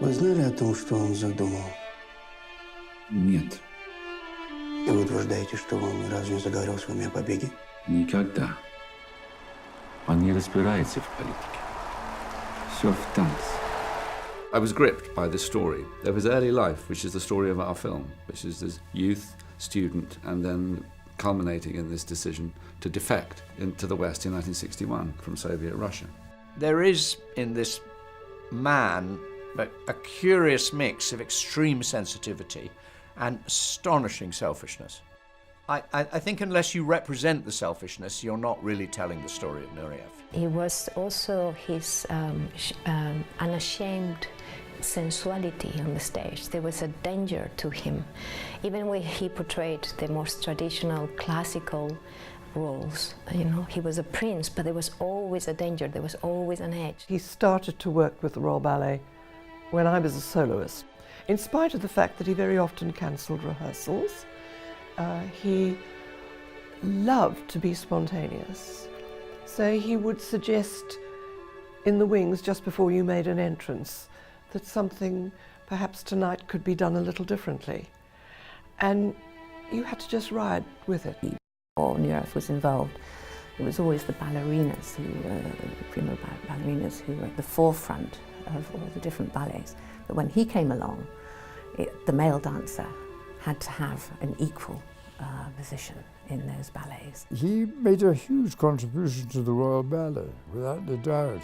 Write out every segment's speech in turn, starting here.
Вы знали о том, что он задумал? Нет, И вы утверждаете, что он ни разу не заговорил с вами о побеге? никогда. Он не разбирается в политике. Все в танце. I was gripped by this story of his early life, which is the story of our film, which is his youth, student, and then culminating in this decision to defect into the West in 1961 from Soviet Russia. There is in this man a curious mix of extreme sensitivity and astonishing selfishness. I think unless you represent the selfishness, you're not really telling the story of Nureyev. It was also his unashamed sensuality on the stage. There was a danger to him. Even when he portrayed the most traditional classical roles, you know, he was a prince, but there was always a danger, there was always an edge. He started to work with the Royal Ballet when I was a soloist. In spite of the fact that he very often cancelled rehearsals, he loved to be spontaneous. So he would suggest in the wings just before you made an entrance that something perhaps tonight could be done a little differently. And you had to just ride with it. Or Nureyev was involved, it was always the ballerinas, the prima ballerinas who were at the forefront of all the different ballets. But when he came along, the male dancer had to have an equal position in those ballets. He made a huge contribution to the Royal Ballet, without a doubt.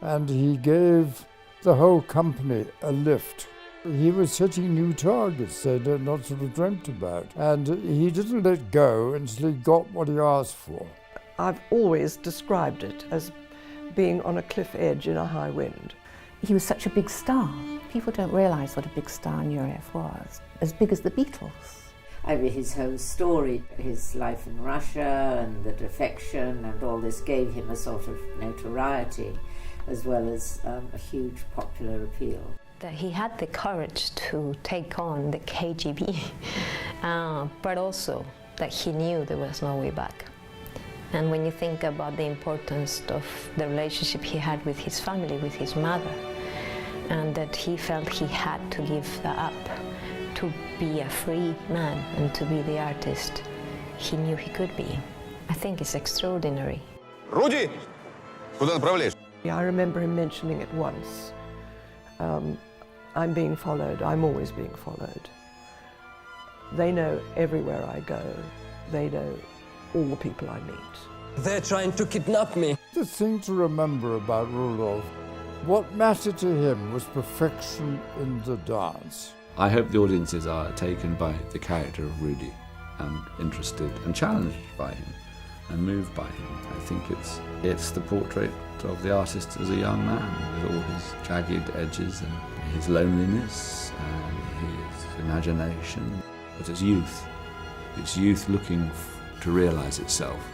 And he gave the whole company a lift. He was setting new targets they'd not sort of dreamt about. And he didn't let go until he got what he asked for. I've always described it as being on a cliff edge in a high wind. He was such a big star. People don't realise what a big star Nureyev was. As big as the Beatles. I mean, his whole story, his life in Russia and the defection and all this gave him a sort of notoriety as well as a huge popular appeal. That he had the courage to take on the KGB, but also that he knew there was no way back. And when you think about the importance of the relationship he had with his family, with his mother, and that he felt he had to give that up to be a free man and to be the artist he knew he could be. I think it's extraordinary. Руди! Куда направляешь? I remember him mentioning it once. I'm being followed, I'm always being followed. They know everywhere I go. They know all the people I meet. They're trying to kidnap me. The thing to remember about Rudolf, what mattered to him was perfection in the dance. I hope the audiences are taken by the character of Rudy and interested and challenged by him and moved by him. I think it's the portrait of the artist as a young man with all his jagged edges and his loneliness and his imagination. But it's youth looking to realise itself.